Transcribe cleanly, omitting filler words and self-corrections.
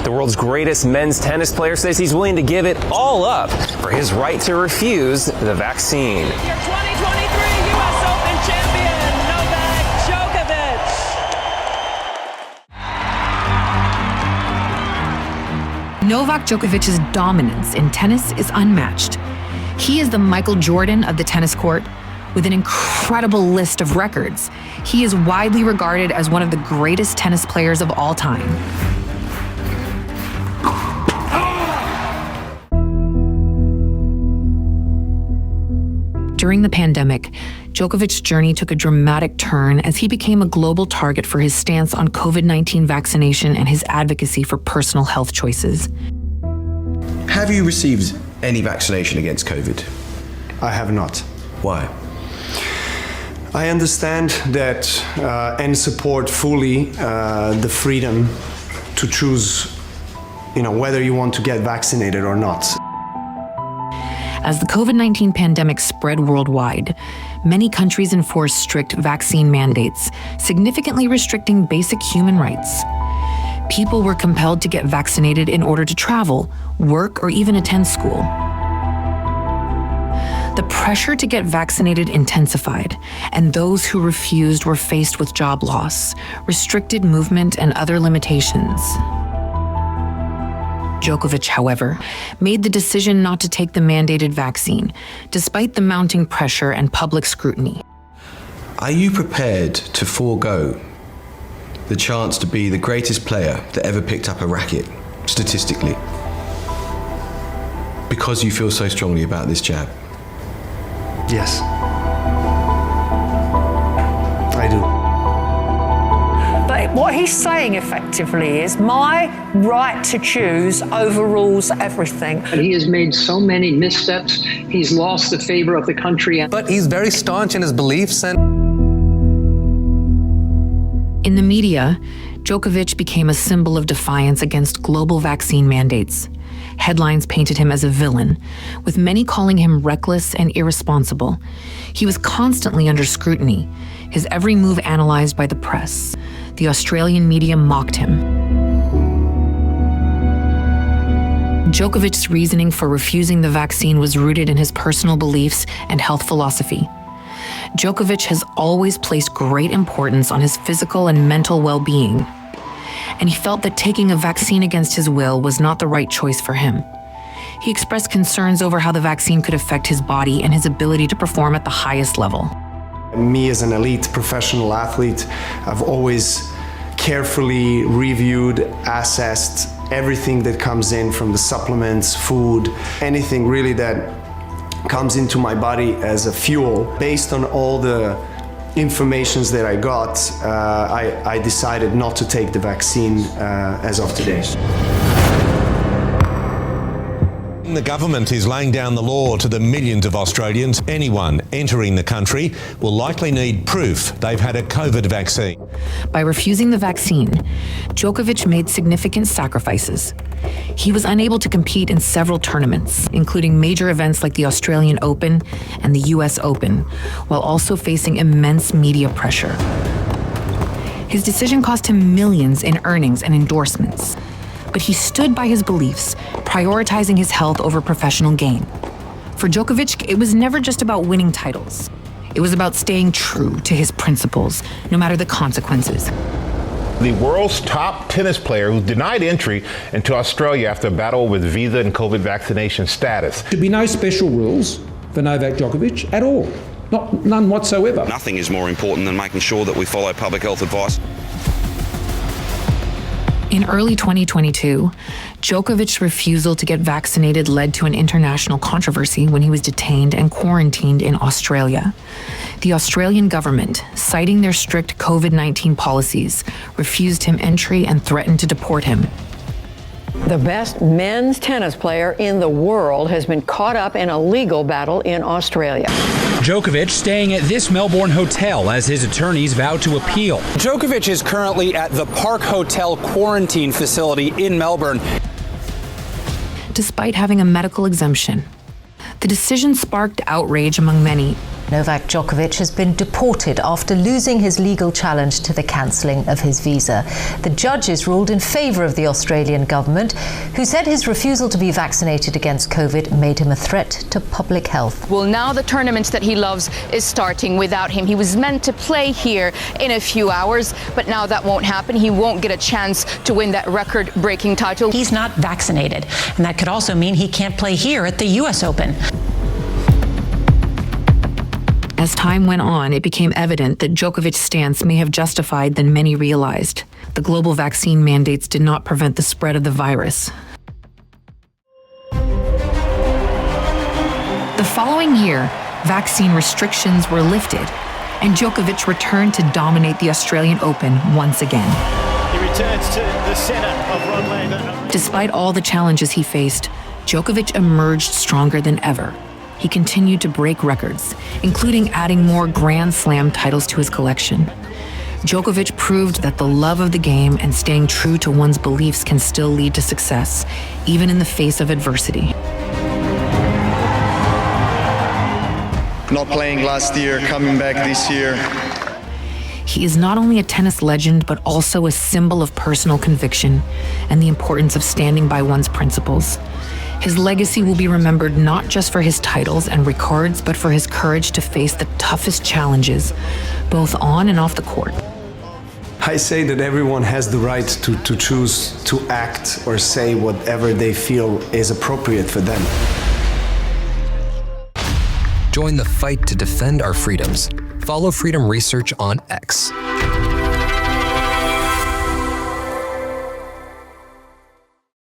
The world's greatest men's tennis player says he's willing to give it all up for his right to refuse the vaccine. Your 2023 U.S. Open champion, Novak Djokovic. Novak Djokovic's dominance in tennis is unmatched. He is the Michael Jordan of the tennis court, with an incredible list of records. He is widely regarded as one of the greatest tennis players of all time. During the pandemic, Djokovic's journey took a dramatic turn as he became a global target for his stance on COVID-19 vaccination and his advocacy for personal health choices. Have you received any vaccination against COVID? I have not. Why? I understand that and support fully the freedom to choose, whether you want to get vaccinated or not. As the COVID-19 pandemic spread worldwide, many countries enforced strict vaccine mandates, significantly restricting basic human rights. People were compelled to get vaccinated in order to travel, work, or even attend school. The pressure to get vaccinated intensified, and those who refused were faced with job loss, restricted movement, and other limitations. Djokovic, however, made the decision not to take the mandated vaccine, despite the mounting pressure and public scrutiny. Are you prepared to forego the chance to be the greatest player that ever picked up a racket, statistically, because you feel so strongly about this jab? Yes. I do. But what he's saying effectively is my right to choose overrules everything. He has made so many missteps. He's lost the favor of the country. But he's very staunch in his beliefs and... In the media, Djokovic became a symbol of defiance against global vaccine mandates. Headlines painted him as a villain, with many calling him reckless and irresponsible. He was constantly under scrutiny, his every move analyzed by the press. The Australian media mocked him. Djokovic's reasoning for refusing the vaccine was rooted in his personal beliefs and health philosophy. Djokovic has always placed great importance on his physical and mental well-being, and he felt that taking a vaccine against his will was not the right choice for him. He expressed concerns over how the vaccine could affect his body and his ability to perform at the highest level. Me as an elite professional athlete, I've always carefully reviewed, assessed everything that comes in from the supplements, food, anything really that comes into my body as a fuel. Based on all the informations that I got, I decided not to take the vaccine as of today. The government is laying down the law to the millions of Australians. Anyone entering the country will likely need proof they've had a COVID vaccine. By refusing the vaccine, Djokovic made significant sacrifices. He was unable to compete in several tournaments, including major events like the Australian Open and the US Open, while also facing immense media pressure. His decision cost him millions in earnings and endorsements. But he stood by his beliefs, prioritizing his health over professional gain. For Djokovic, it was never just about winning titles. It was about staying true to his principles, no matter the consequences. The world's top tennis player who denied entry into Australia after a battle with visa and COVID vaccination status. There should be no special rules for Novak Djokovic at all. None whatsoever. Nothing is more important than making sure that we follow public health advice. In early 2022, Djokovic's refusal to get vaccinated led to an international controversy when he was detained and quarantined in Australia. The Australian government, citing their strict COVID-19 policies, refused him entry and threatened to deport him. The best men's tennis player in the world has been caught up in a legal battle in Australia. Djokovic staying at this Melbourne hotel as his attorneys vow to appeal. Djokovic is currently at the Park Hotel quarantine facility in Melbourne. Despite having a medical exemption, the decision sparked outrage among many, Novak Djokovic has been deported after losing his legal challenge to the cancelling of his visa. The judges ruled in favour of the Australian government, who said his refusal to be vaccinated against COVID made him a threat to public health. Well, now the tournament that he loves is starting without him. He was meant to play here in a few hours, but now that won't happen. He won't get a chance to win that record-breaking title. He's not vaccinated, and that could also mean he can't play here at the U.S. Open. As time went on, it became evident that Djokovic's stance may have justified than many realized. The global vaccine mandates did not prevent the spread of the virus. The following year, vaccine restrictions were lifted, and Djokovic returned to dominate the Australian Open once again. He returns to the centre of Rod Laver. Despite all the challenges he faced, Djokovic emerged stronger than ever. He continued to break records, including adding more Grand Slam titles to his collection. Djokovic proved that the love of the game and staying true to one's beliefs can still lead to success, even in the face of adversity. Not playing last year, coming back this year. He is not only a tennis legend, but also a symbol of personal conviction and the importance of standing by one's principles. His legacy will be remembered not just for his titles and records, but for his courage to face the toughest challenges, both on and off the court. I say that everyone has the right to choose to act or say whatever they feel is appropriate for them. Join the fight to defend our freedoms. Follow Freedom Research on X.